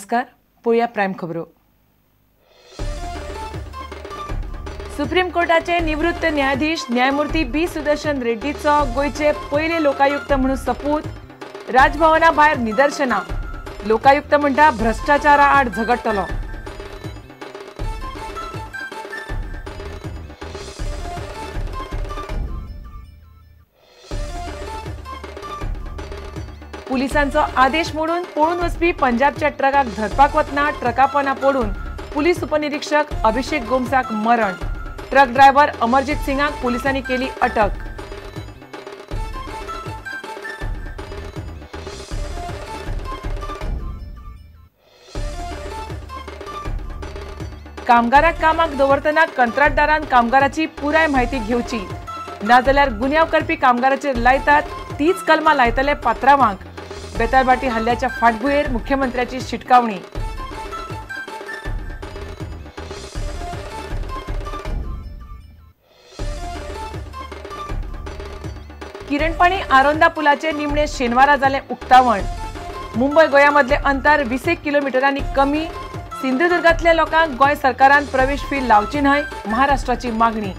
नमस्कार. पळोवया प्रायम खबरो. सुप्रीम कोर्टाचे निवृत्त न्यायाधीश न्यायमूर्ती बी सुदर्शन रेड्डीचो गोयचे पहिले लोकायुक्त म्हणून सपूत. राजभवना भायर निदर्शना. लोकायुक्त म्हणटा भ्रष्टाचारा आड झगडटलो. पुलिसांचो आदेश मोडून पळून वचपी पंजाबच्या ट्रकाक धरपाक वतना ट्रकापना पडून पुलीस उपनिरीक्षक अभिषेक गोमसाक मरण. ट्रक ड्रायव्हर अमरजीत सिंगाक पुलिसांनी केली अटक. कामगाराक कामाक दवरतना कंत्राटदारान कामगाराची पुराय म्हायती घेवची, नाजाल्यार गुन्यांव करपी कामगाराचेर लायतात तीच कलमां लायतले पात्रांवांक. बेताळबाटी हल्ल्याच्या फाटभुंयेर मुख्यमंत्र्याची शिटकावणी. किरणपाणी आरोंदा पुलाचे निमणे शेनवारा जाले उक्तावण. मुंबय गोंया मदले अंतर 20 किलोमीटरांनी कमी. सिंधुदुर्गांतल्या लोकांक गोंय सरकारान प्रवेश फी लावची न्हय, महाराष्ट्राची मागणी.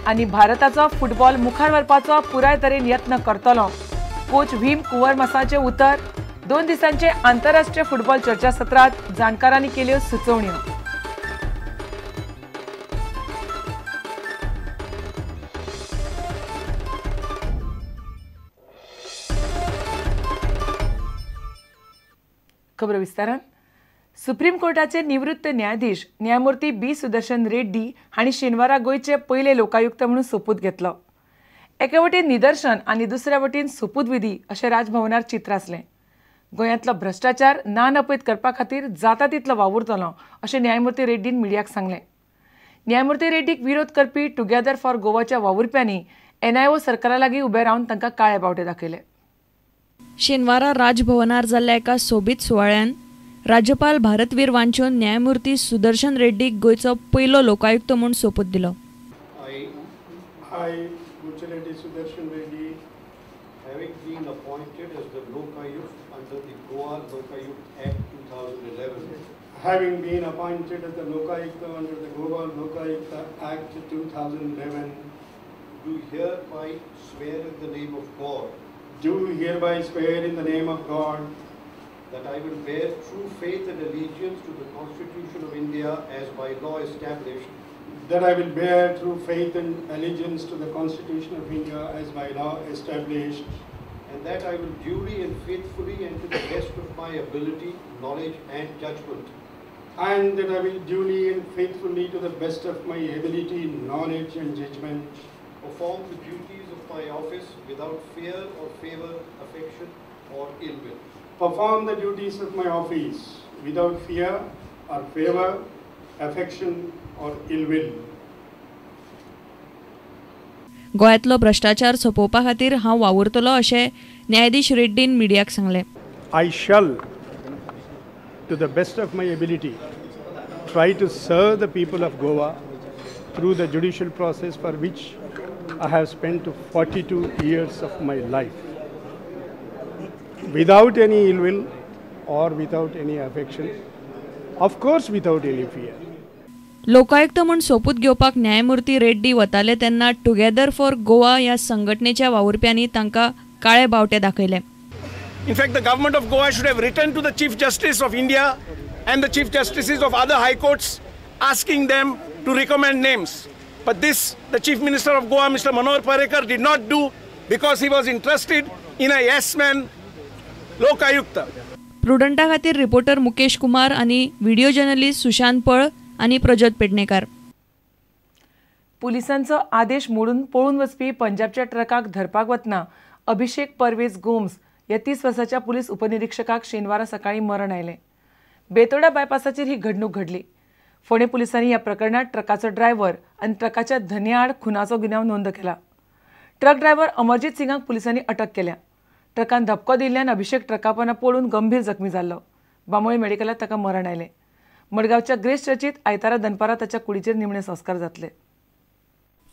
आनी भारताचो फुटबॉल मुखार व्हरपाचो पुराय तरेन यत्न करतलो. कोच व्हीम कुंवरमासाचे उतर. 2 दिसांचे आंतरराष्ट्रीय फुटबॉल चर्चासत्रांत जाणकारांनी केल्यो सुचोवण्यो. खबर विस्तारान. सुप्रीम कोर्टाचे निवृत्त न्यायाधीश न्यायमूर्ती बी सुदर्शन रेड्डी हांणी शेनवारा गोंयचे पहिले लोकायुक्त म्हणून सोपूत घेतलो. एके वटेन निदर्शन आनी दुसऱ्या वटेन सोपूत विधी अशें राजभवनार चित्र आसलें. गोंयांतलो भ्रष्टाचार ना नपयत करपा खातीर जाता तितलो वावुरतलो अशें न्यायमूर्ती रेड्डीन मिडियाक सांगलें. न्यायमूर्ती रेड्डीक विरोध करपी टुगेदर फॉर गोवाच्या वावुरप्यांनी NIO सरकारा लागीं उबे रावन तांकां काळे बावटे दाखयले. शेनवारा राजभवनार जाल्ल्या एका सोबीत सुवाळ्यान राज्यपाल भारतवीर वांचून न्यायमूर्ती सुदर्शन रेड्डीक गोंयचो पयलो लोकायुक्त म्हूण सोपूत दिलो. Sudarshan Reddy, having been appointed as the Lokayukt under the Goa Lokayukt Act 2011. Having been appointed as the Lokayukta under the Goa Lokayukta Act 2011. Do hereby swear in the name of God. Do hereby swear in the name of God. That I will bear true faith and allegiance to the Constitution of India as by law established. That I will bear true faith and allegiance to the Constitution of India as by law established. And that I will duly and faithfully and to the best of my ability, knowledge and judgment. And that I will duly and faithfully to the best of my ability, knowledge and judgment. Perform the duties of my office without fear or favor, affection or ill will. Perform the duties of my office without fear or favor, affection or ill will. गोंयांतलो भ्रष्टाचार सोपोवपा खातीर हांव वावुरतलो अशें न्यायाधीश रेड्डीन मिडियाक सांगलें. I shall, to the best of my ability, try to serve the people of Goa through the judicial process for which I have spent 42 years of my life. Without any ill will or without any affection, of course without any fear. लोकायुक्त म्हूण सोपूत घेवपाक न्यायमूर्ती रेड्डी वताले तेन्ना together for Goa ह्या संघटनेच्या वावुरप्यांनी तांकां काळे बावटे दाखयले. In fact, the government of Goa should have written to the Chief Justice of India and the Chief Justices of other high courts asking them to recommend names. But this, the Chief Minister of Goa, Mr. Manohar Parrikar, did not do because he was interested in a yes-man लोकायुक्त. प्रुडंटा खातीर reporter Mukesh Kumar आनी video journalist Sushant पळ आनी प्रज्योत पेडणेकार. पुलिसांचो आदेश मोडून पळून वचपी पंजाबच्या ट्रकाक धरपाक वतना अभिषेक परवेज गोम्स ह्या 30 वर्साच्या पुलीस उपनिरीक्षकाक शेनवारा सकाळी मरण आयलें. बेतोडा बायपासाचेर ही घडणूक घडली. फोंडे पुलिसांनी ह्या प्रकरणात ट्रकाचो ड्रायव्हर आनी ट्रकाच्या धन्याआड खुनाचो गुन्यांव नोंद केला. ट्रक ड्रायव्हर अमरजीत सिंगाक पुलिसांनी अटक केल्या. ट्रकान धपको दिल्ल्यान अभिषेक ट्रकापना पडून गंभीर जखमी जाल्लो. बांबोळे मेडिकलांत ताका मरण आयलें. मडगांवच्या ग्रेस चर्चीत आयतारा दनपारां ताच्या कुडीचेर निमणे संस्कार जातले.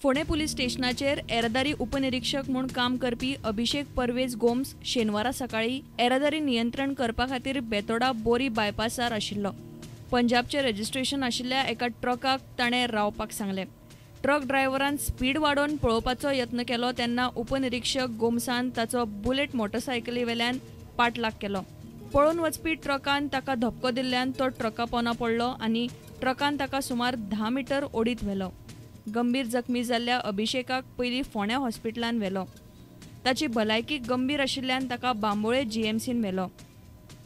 फोंडे पुलीस स्टेशनाचेर येरादारी उपनिरीक्षक म्हूण काम करपी अभिषेक परवेज गोम्स शेनवारा सकाळी येरादारी नियंत्रण करपा खातीर बेतोडा बोरी बायपासार आशिल्लो. पंजाबचे रजिस्ट्रेशन आशिल्ल्या एका ट्रकाक ताणें रावपाक सांगलें. ट्रक ड्रायव्हरान स्पीड वाडोवन पळोवपाचो यत्न केलो तेन्ना उपनिरीक्षक गोम्सान ताचो बुलेट मोटरसायकली वेल्यान पाठलाग केलो. पळोवन वचपी ट्रकान ताका धपको दिल्ल्यान तो ट्रका पोंदा पडलो आनी ट्रकान ताका सुमार 10 मीटर ओडीत व्हेलो. गंभीर जखमी जाल्ल्या अभिषेकाक पयलीं फोंड्या हॉस्पिटलांत व्हेलो. ताची भलायकी गंभीर आशिल्ल्यान ताका बांबोळे जीएमसीन व्हेलो,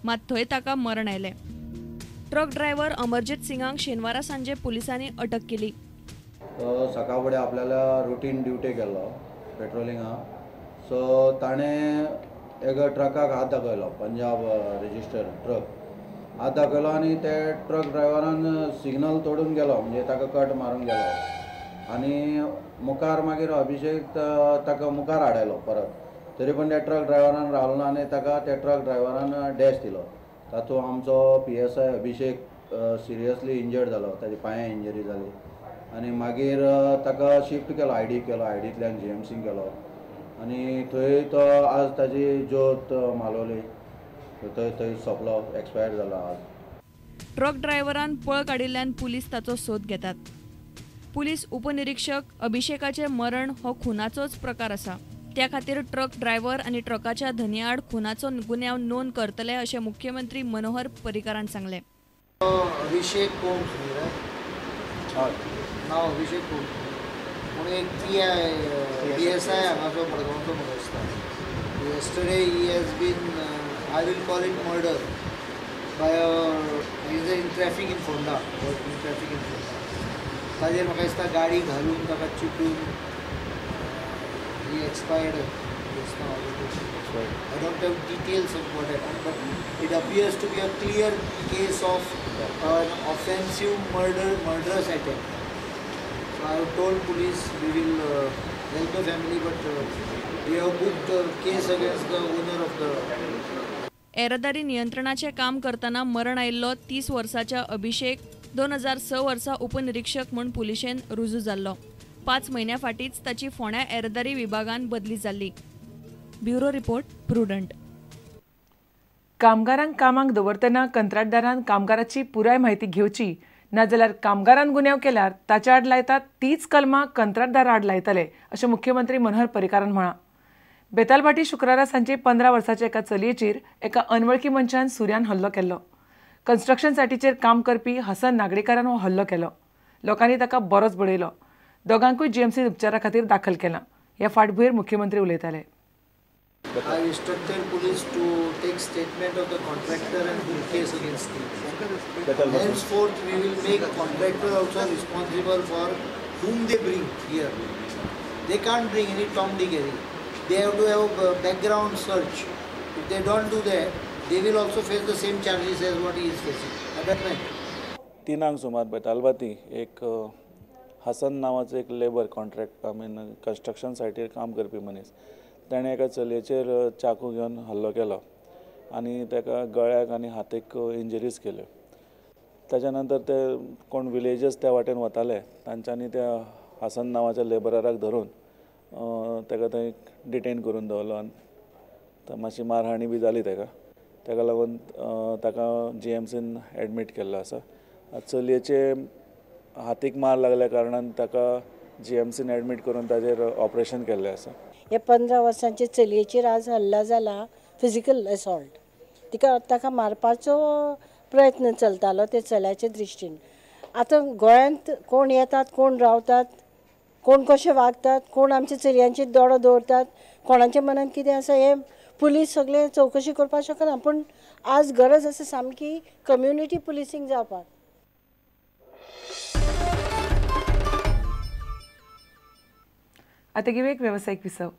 मात थंय ताका मरण आयलें. ट्रक ड्रायव्हर अमरजीत सिंगाक शेनवारा सांजे पुलिसांनी अटक केली. सकाळ फुडें आपल्याला रुटीन ड्युटी गेल्लो पेट्रोलिंगा. सो ताणें एक ट्रकाक हात दाखयलो, पंजाब रजिस्टर ट्रक हात दाखयलो आनी ते ट्रक ड्रायव्हरान सिग्नल तोडून गेलो, म्हणजे ताका कट मारून गेलो. आनी मुखार मागीर अभिषेक ताका मुखार हाडयलो परत. तरी पूण त्या ट्रक ड्रायव्हरान रावलो ना आनी ताका त्या ट्रक ड्रायव्हरान डॅश दिलो. तातूंत आमचो PSI अभिषेक सिरियसली इंजर्ड जालो, ताची पांयां इंजरी जाली. आनी मागीर ताका शिफ्ट केलो, ID केलो, IDंतल्यान GMCन गेलो आनी थंय तो आज ताजी ज्योत मालवली. थंय सोंपलो, एक्सपायर जालो आज. ट्रक ड्रायव्हरान पळ काडिल्ल्यान पुलीस ताचो सोद घेतात. पुलीस उपनिरीक्षक अभिषेकाचें मरण हो खुनाचोच प्रकार आसा. त्या खातीर ट्रक ड्रायव्हर आनी ट्रकाच्या धन्या आड खुनाचो गुन्यांव नोंद करतले अशें मुख्यमंत्री मनोहर पर्रीकारान सांगलें. अभिषेक गोम्स नाव अभिषेक गोम्स पूण एक PSI हांगाचो मडगांवचो म्हणून आसता. Yesterday he has been, I will call it murder by he is in traffic in Fonda, working traffic in Fonda. ताजेर म्हाका दिसता गाडी घालून ताका चिडून he expired. I don't have details of what happened, but it appears to be a clear case of an offensive murderous attack. So I have told police we will help the family, but we have booked a case against the owner of the. येरादारी नियंत्रणाचे काम करतना मरण आयिल्लो 30 वर्साच्या अभिषेक 2006 वर्सा उपनिरीक्षक म्हूण पुलिशेन रुजू जाल्लो. 5 म्हयन्या फाटींच ताची फोंड्या येरादारी विभागान बदली जाल्ली. Bureau report, prudent. कामगारांक कामाक दवरतना कंत्राटदारान कामगाराची पुराय म्हायती घेवची, नाजाल्यार कामगारान गुन्यांव केल्यार ताच्या आड लायतात तीच कलमां कंत्राटदारा आड लायतले अशें मुख्यमंत्री मनोहर पर्रीकारान म्हळां. बेतालबाटी शुक्रारा सांजे 15 वर्साच्या एका चलयेचेर एका अनवळखी मनशान सुऱ्यान हल्लो केल्लो. कन्स्ट्रक्शन सायटीचेर काम करपी हसन नागडेकरान हो हल्लो केलो. लोकांनी ताका बरोच बडयलो. दोगांकूय GMCन उपचारा खातीर दाखल केलां. ह्या फाटभुंयेर मुख्यमंत्री उलयताले. I instructed police to take statement of the contractor and do case against him. Henceforth, we will make contractor also responsible for whom they bring here. They can't bring any Tom, Dick, Harry. They have to have a background search. If they don't do that, they will also face the same charges as what he is facing. Abatement. 3 सुमार बेतालबाती एक हसन नावाचो एक labour contract construction सायटीर काम करपी मनीस, ताणें एका चलयेचेर चाकू घेवन हल्लो केलो आनी ताका गळ्याक आनी हातीक इंजरीज केल्यो. ताच्या नंतर ते कोण विलेजर्स त्या वाटेन वताले तांच्यांनी त्या हसन नावाच्या लेबराक धरून ताका थंय डिटेन करून दवरलो आनी मातशी मारहाणी बी जाली ताका लागून ताका GMCन एडमीट केल्लो आसा. चलयेचे हातीक मार लागल्या कारणान ताका GMCन एडमीट करून ताजेर ऑपरेशन केल्लें आसा. हे 15 वर्सांचे चलयेचेर आज हल्ला जाला, फिजिकल असॉल्ट. ताका मारपाचो प्रयत्न चलतालो ते चल्याचे दृश्टीन. आतां गोंयांत कोण येतात, कोण रावतात, कोण कशे वागतात, कोण आमच्या चलयांचेर दोळो दवरतात, कोणाच्या मनात कितें आसा हे पुलीस सगळे चवकशी करपाक शकना. पूण आज गरज आसा सामकी कम्युनिटी पुलिसींग जावपाक. आता घेऊया एक व्यावसायिक विसव.